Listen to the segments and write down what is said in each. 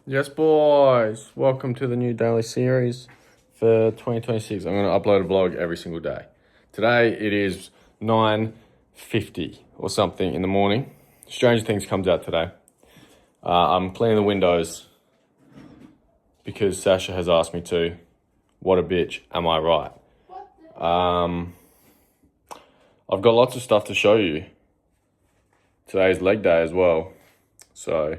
Yes, boys. Welcome to the new daily series for 2026. I'm going to upload a vlog every single day. Today it is 9:50 or something in the morning. Stranger Things comes out today. I'm cleaning the windows because Sasha has asked me to. What a bitch, am I right? I've got lots of stuff to show you. Today's leg day as well. So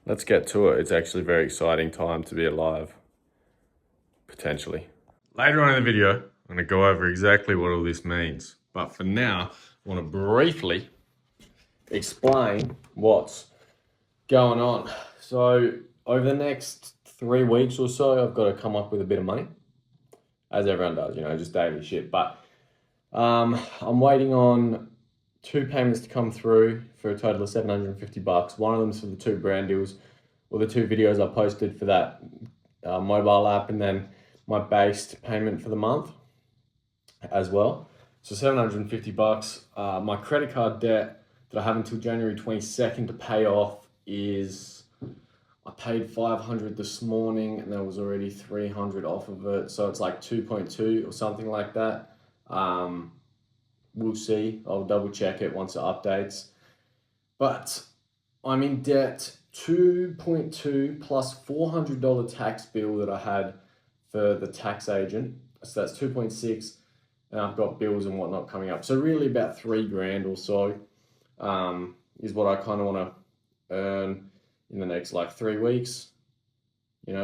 let's get to it. It's actually a very exciting time to be alive. Potentially. Later on in the video, I'm going to go over exactly what all this means. But for now, I want to briefly explain what's going on. So over the next 3 weeks or so, I've got to come up with a bit of money, as everyone does, just daily shit. But I'm waiting on 2 payments to come through for a total of $750. One of them's for the 2 brand deals, or the 2 videos I posted for that mobile app, and then my based payment for the month as well. So $750. My credit card debt that I have until January 22nd to pay off is, I paid $500 this morning and there was already $300 off of it. So it's like 2.2 or something like that. We'll see. I'll double check it once it updates. But I'm in debt 2.2 plus $400 tax bill that I had for the tax agent. So that's 2.6, and I've got bills and whatnot coming up. So really about $3,000 or so is what I kind of want to earn in the next 3 weeks,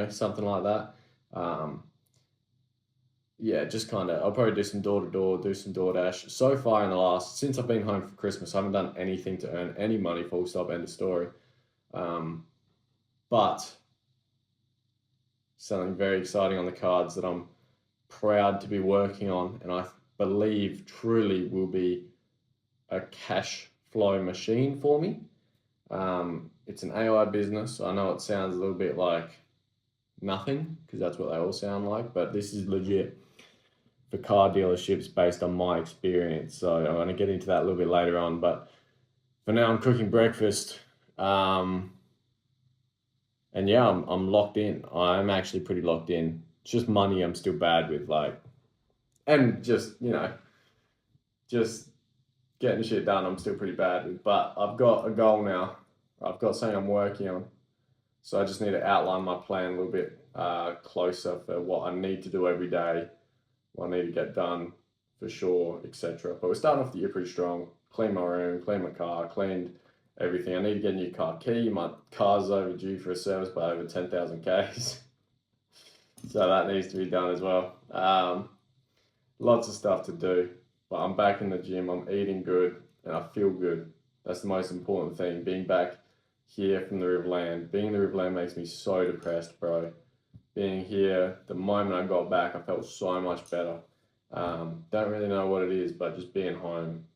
something like that. Yeah, just kind of, I'll probably do some door-to-door, do some DoorDash. So far since I've been home for Christmas, I haven't done anything to earn any money, full stop, end of story. But something very exciting on the cards that I'm proud to be working on, and I believe truly will be a cash flow machine for me. It's an AI business. I know it sounds a little bit like nothing, because that's what they all sound like, but this is legit for car dealerships based on my experience. So I'm going to get into that a little bit later on, but for now I'm cooking breakfast. And yeah, I'm locked in. I'm actually pretty locked in. It's just money I'm still bad with, and just just getting shit done I'm still pretty bad with. But I've got a goal now. I've got something I'm working on. So I just need to outline my plan a little bit closer for what I need to do every day, what I need to get done for sure, etc. But we're starting off the year pretty strong. Cleaned my room, cleaned my car, cleaned everything. I need to get a new car key. My car's overdue for a service by over 10,000 Ks. So that needs to be done as well. Lots of stuff to do. But I'm back in the gym. I'm eating good and I feel good. That's the most important thing. Being back here from the Riverland. Being in the Riverland makes me so depressed, bro. Being here, the moment I got back, I felt so much better. Don't really know what it is, but just being home.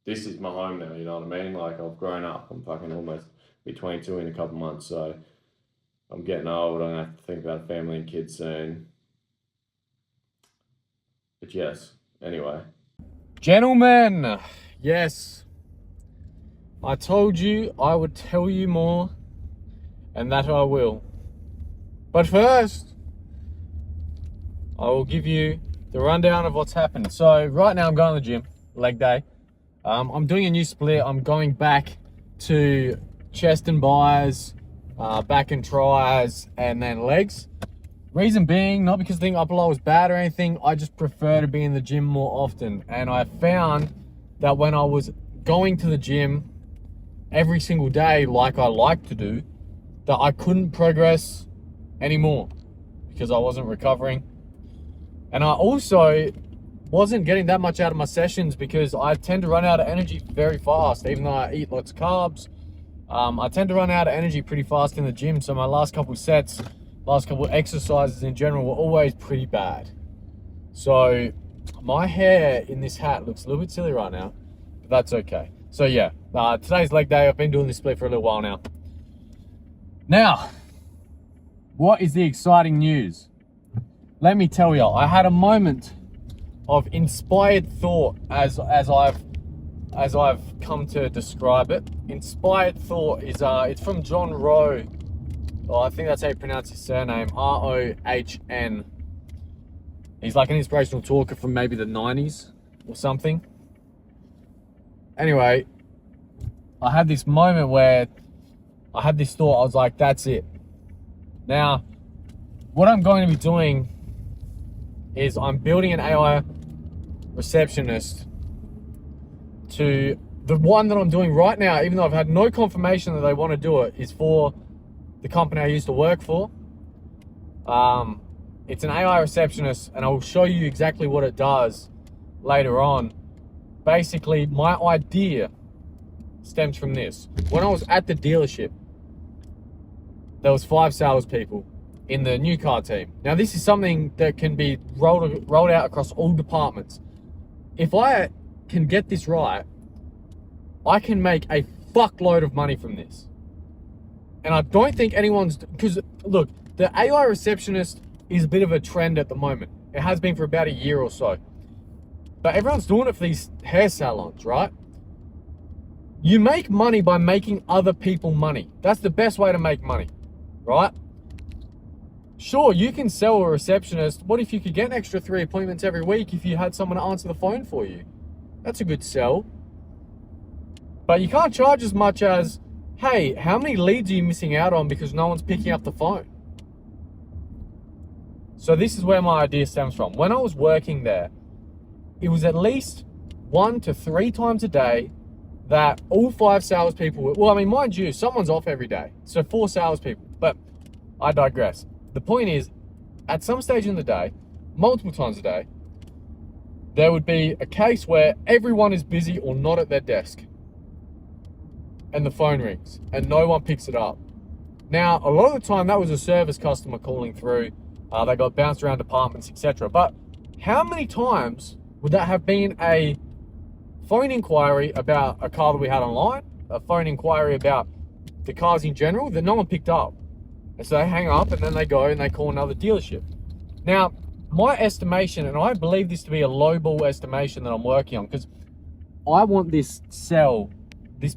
This is my home now, you know what I mean? I've grown up. I'm fucking almost be 22 in a couple months, so I'm getting old. I'm gonna have to think about family and kids soon. But yes, anyway. Gentlemen, yes. I told you I would tell you more, and that I will. But first, I will give you the rundown of what's happened. So right now I'm going to the gym, leg day. I'm doing a new split. I'm going back to chest and bis, back and tries, and then legs. Reason being, not because I think upper lower is bad or anything, I just prefer to be in the gym more often. And I found that when I was going to the gym every single day, like I like to do, that I couldn't progress anymore because I wasn't recovering. And I also wasn't getting that much out of my sessions because I tend to run out of energy very fast. Even though I eat lots of carbs, I tend to run out of energy pretty fast in the gym. So my last couple sets, last couple exercises in general were always pretty bad. So my hair in this hat looks a little bit silly right now, but that's okay. So yeah, today's leg day. I've been doing this split for a little while now. Now, what is the exciting news? Let me tell you, I had a moment of inspired thought as I've come to describe it. Inspired thought is it's from John Rowe, Well, I think that's how you pronounce his surname, Rohn. He's like an inspirational talker from maybe the 90s or something. Anyway, I had this moment where I had this thought. I was like, that's it. Now, what I'm going to be doing is I'm building an AI receptionist to the one that I'm doing right now, even though I've had no confirmation that they want to do it, is for the company I used to work for. It's an AI receptionist, and I'll show you exactly what it does later on. Basically, my idea stems from this. When I was at the dealership, there was 5 salespeople in the new car team. Now, this is something that can be rolled out across all departments. If I can get this right, I can make a fuckload of money from this. And I don't think anyone's... Because, look, the AI receptionist is a bit of a trend at the moment. It has been for about a year or so. But everyone's doing it for these hair salons, right? You make money by making other people money. That's the best way to make money, right? Sure, you can sell a receptionist. What if you could get an extra 3 appointments every week if you had someone to answer the phone for you? That's a good sell. But you can't charge as much as, hey, how many leads are you missing out on because no one's picking up the phone? So this is where my idea stems from. When I was working there, it was at least 1 to 3 times a day that all 5 salespeople were, well, I mean, mind you, someone's off every day. So 4 salespeople, but I digress. The point is, at some stage in the day, multiple times a day, there would be a case where everyone is busy or not at their desk. And the phone rings and no one picks it up. Now, a lot of the time that was a service customer calling through. They got bounced around departments, etc. But how many times would that have been a phone inquiry about a car that we had online, a phone inquiry about the cars in general that no one picked up? And so they hang up and then they go and they call another dealership. Now, my estimation, and I believe this to be a lowball estimation that I'm working on, because I want this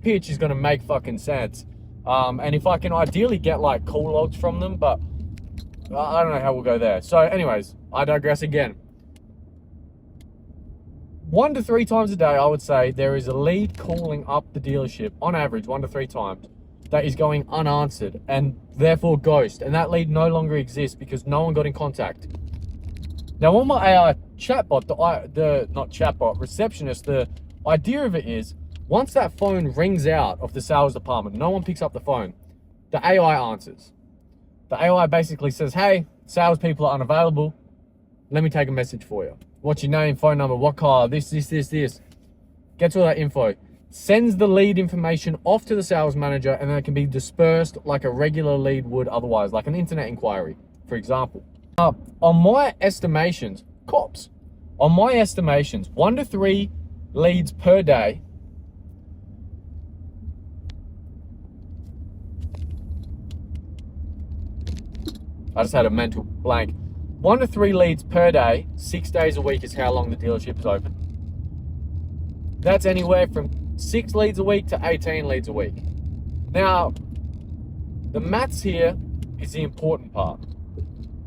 pitch is going to make fucking sense. And if I can ideally get like call logs from them, but I don't know how we'll go there. So anyways, I digress again. 1 to 3 times a day, I would say there is a lead calling up the dealership on average 1 to 3 times that is going unanswered and therefore ghost. And that lead no longer exists because no one got in contact. Now on my AI chatbot, not chatbot, receptionist, the idea of it is once that phone rings out of the sales department, no one picks up the phone, the AI answers. The AI basically says, hey, salespeople are unavailable. Let me take a message for you. What's your name, phone number, what car, this. Gets all that info. Sends the lead information off to the sales manager, and then it can be dispersed like a regular lead would otherwise, like an internet inquiry, for example. On my estimations, 1 to 3 leads per day. I just had a mental blank. 1 to 3 leads per day, 6 days a week is how long the dealership is open. That's anywhere from 6 leads a week to 18 leads a week. Now, the maths here is the important part.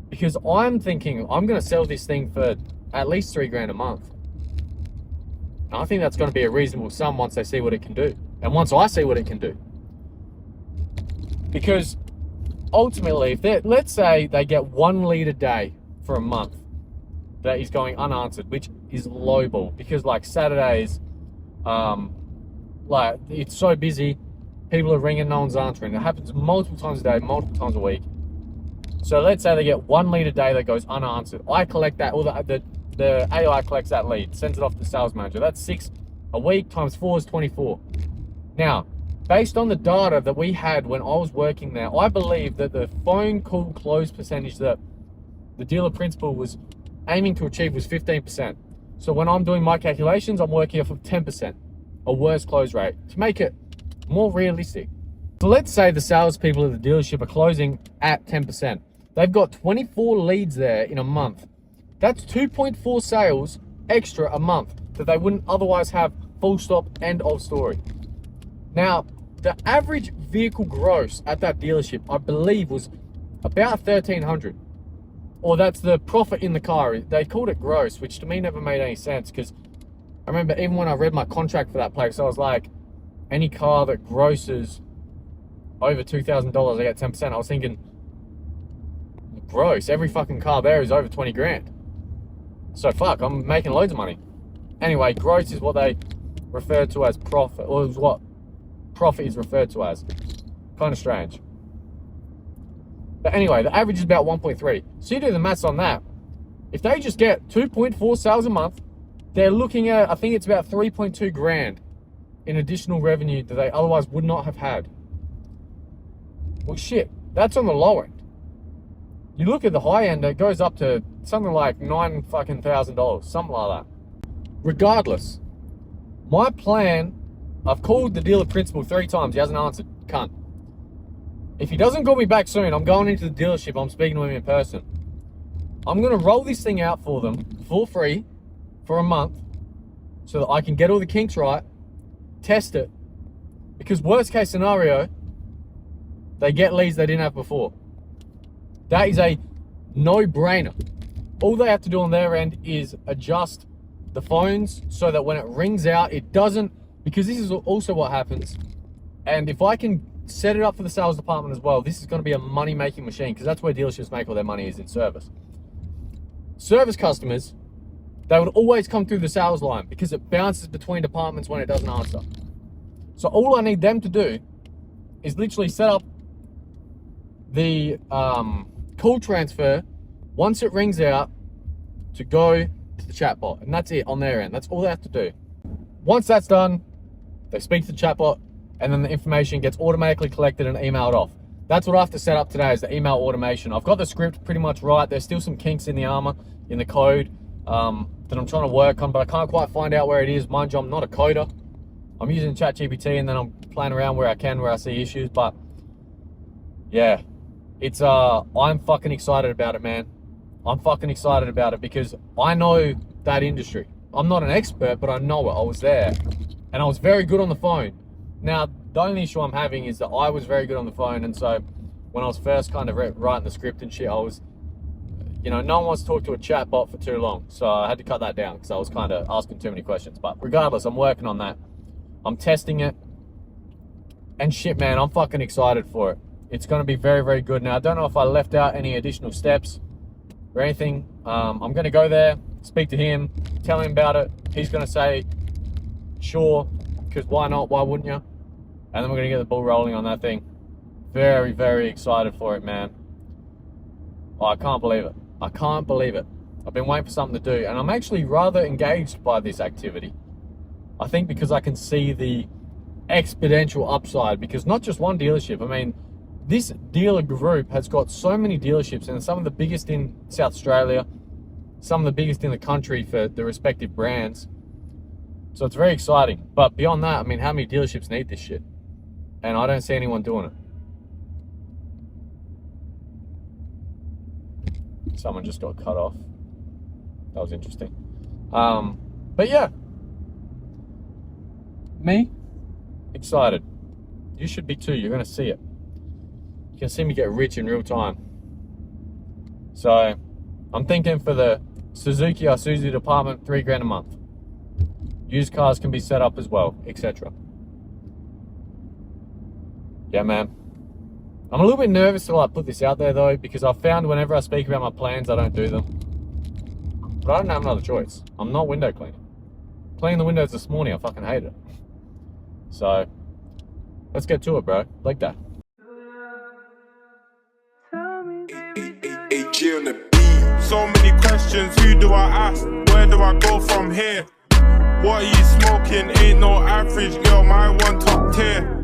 Because I'm thinking I'm going to sell this thing for at least $3,000 a month. And I think that's going to be a reasonable sum once they see what it can do. And once I see what it can do. Because ultimately, let's say they get 1 lead a day for a month that is going unanswered, which is lowball because like Saturdays, like it's so busy, people are ringing, no one's answering. It happens multiple times a day, multiple times a week. So let's say they get 1 lead a day that goes unanswered. I collect that, or the AI collects that lead, sends it off to the sales manager. That's 6 a week times 4 is 24. Now, based on the data that we had when I was working there, I believe that the phone call close percentage that the dealer principal was aiming to achieve was 15%. So when I'm doing my calculations, I'm working off of 10%, a worse close rate, to make it more realistic. So let's say the salespeople at the dealership are closing at 10%. They've got 24 leads there in a month. That's 2.4 sales extra a month that they wouldn't otherwise have, full stop, end of story. Now, the average vehicle gross at that dealership, I believe, was about 1,300. Or that's the profit in the car. They called it gross, which to me never made any sense, because I remember even when I read my contract for that place, I was like, any car that grosses over $2,000, I get 10%. I was thinking, gross, every fucking car there is over 20 grand. So fuck, I'm making loads of money. Anyway, gross is what they refer to as profit, or is what profit is referred to as. Kind of strange. But anyway, the average is about 1.3. So you do the maths on that. If they just get 2.4 sales a month, they're looking at, I think it's about 3.2 grand in additional revenue that they otherwise would not have had. Well, shit, that's on the low end. You look at the high end, it goes up to something like $9,000, something like that. Regardless, my plan, I've called the dealer principal 3 times. He hasn't answered. Cunt. If he doesn't call me back soon, I'm going into the dealership. I'm speaking to him in person. I'm going to roll this thing out for them for free for a month so that I can get all the kinks right, test it. Because worst case scenario, they get leads they didn't have before. That is a no-brainer. All they have to do on their end is adjust the phones so that when it rings out, it doesn't, because this is also what happens. And if I can set it up for the sales department as well, this is going to be a money-making machine, because that's where dealerships make all their money, is in service. Service customers, they would always come through the sales line because it bounces between departments when it doesn't answer. So all I need them to do is literally set up the call transfer once it rings out to go to the chatbot, and that's it on their end. That's all they have to do. Once that's done, they speak to the chatbot, and then the information gets automatically collected and emailed off. That's what I have to set up today, is the email automation. I've got the script pretty much right. There's still some kinks in the armor, in the code, that I'm trying to work on, but I can't quite find out where it is. Mind you, I'm not a coder. I'm using ChatGPT, and then I'm playing around where I can, where I see issues. But yeah, it's I'm fucking excited about it, man. I'm fucking excited about it because I know that industry. I'm not an expert, but I know it. I was there, and I was very good on the phone. Now, the only issue I'm having is that I was very good on the phone, and so when I was first kind of writing the script and shit, I was, no one wants to talk to a chatbot for too long, so I had to cut that down because I was kind of asking too many questions. But regardless, I'm working on that. I'm testing it, and shit, man, I'm fucking excited for it. It's going to be very, very good. Now, I don't know if I left out any additional steps or anything. I'm going to go there, speak to him, tell him about it. He's going to say, sure, because why not? Why wouldn't you? And then we're going to get the ball rolling on that thing. Very, very excited for it, man. Oh, I can't believe it. I can't believe it. I've been waiting for something to do, and I'm actually rather engaged by this activity. I think because I can see the exponential upside, because not just one dealership. I mean, this dealer group has got so many dealerships, and some of the biggest in South Australia, some of the biggest in the country for the respective brands. So it's very exciting. But beyond that, I mean, how many dealerships need this shit? And I don't see anyone doing it. Someone just got cut off. That was interesting. But yeah. Me? Excited. You should be too. You're going to see it. You can see me get rich in real time. So I'm thinking for the Suzuki Isuzu department, $3,000 a month. Used cars can be set up as well, etc. Yeah, man. I'm a little bit nervous to put this out there though, because I've found whenever I speak about my plans, I don't do them. But I don't have another choice. I'm not window cleaning. Cleaning the windows this morning, I fucking hate it. So, let's get to it, bro. Like that. So many questions, who do I ask? Where do I go from here? What are you smoking? Ain't no average, girl, my one top tier.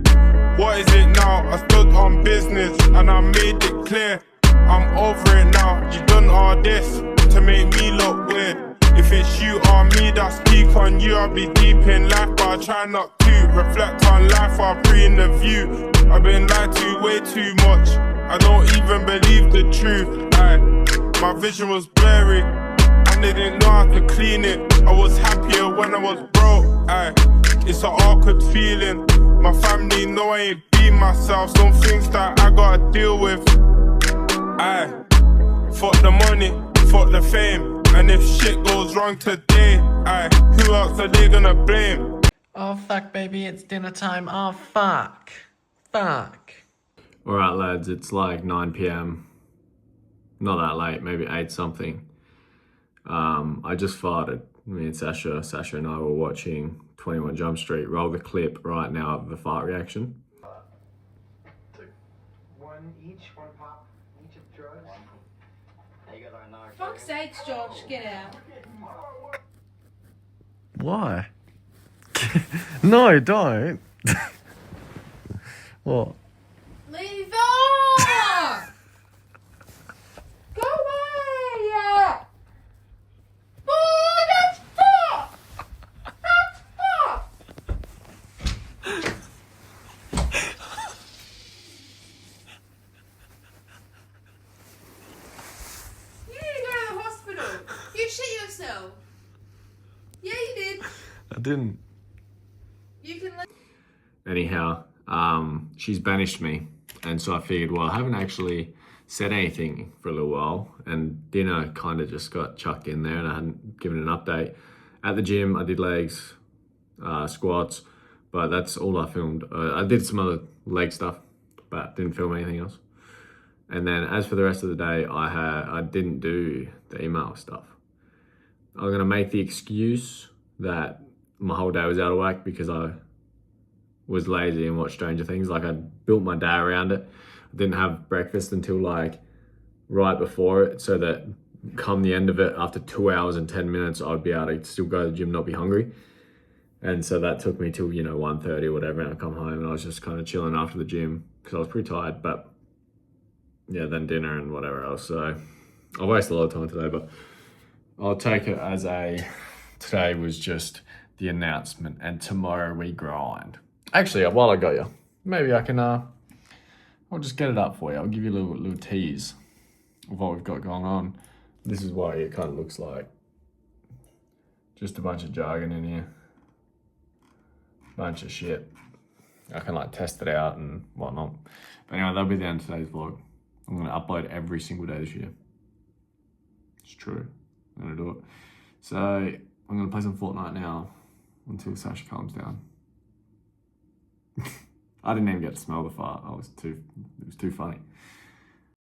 What is it now? I stood on business and I made it clear. I'm over it now, you done all this to make me look weird. If it's you or me, that's peak on you. I'll be deep in life, but I try not to reflect on life while pre the view. I've been lied to way too much, I don't even believe the truth. My vision was blurry, and they didn't know how to clean it. I was happier when I was broke. It's an awkward feeling. My family know I ain't be myself. Some things that I gotta deal with. Aye, fuck the money, fuck the fame. And if shit goes wrong today, aye, who else are they gonna blame? Oh, fuck, baby, it's dinner time. Oh, fuck. Fuck. Alright, lads, it's like 9 p.m. Not that late, maybe 8 something. I just farted. Me and Sasha and I were watching 21 Jump Street. Roll the clip right now of the fart reaction. One each, one pop, each of drugs. You got our knock. Fuck's sakes, Josh, get out. Why? No, don't. What? Leave off! Go away! Oh, that's fuck! That's fuck! You need to go to the hospital. You shit yourself. Yeah, you did. I didn't. You can let. Anyhow, she's banished me. And so I figured, well, I haven't actually said anything for a little while. And dinner kind of just got chucked in there and I hadn't given an update. At the gym, I did legs, squats, but that's all I filmed. I did some other leg stuff, but didn't film anything else. And then as for the rest of the day, I didn't do the email stuff. I'm gonna make the excuse that my whole day was out of whack because I was lazy and watched Stranger Things. Like I built my day around it. I didn't have breakfast until like right before it, so that come the end of it, after 2 hours and 10 minutes, I'd be able to still go to the gym, not be hungry. And so that took me till 1:30 or whatever, and I come home and I was just kind of chilling after the gym because I was pretty tired. But yeah, then dinner and whatever else. So I wasted a lot of time today, but I'll take it as today was just the announcement, and tomorrow we grind. Actually, while I got you, maybe I can, I'll just get it up for you. I'll give you a little tease of what we've got going on. This is what it kind of looks like. Just a bunch of jargon in here. Bunch of shit. I can like test it out and whatnot. But anyway, that'll be the end of today's vlog. I'm gonna upload every single day this year. It's true. I'm gonna do it. So I'm gonna play some Fortnite now until Sasha calms down. I didn't even get to smell the fart. It was too funny.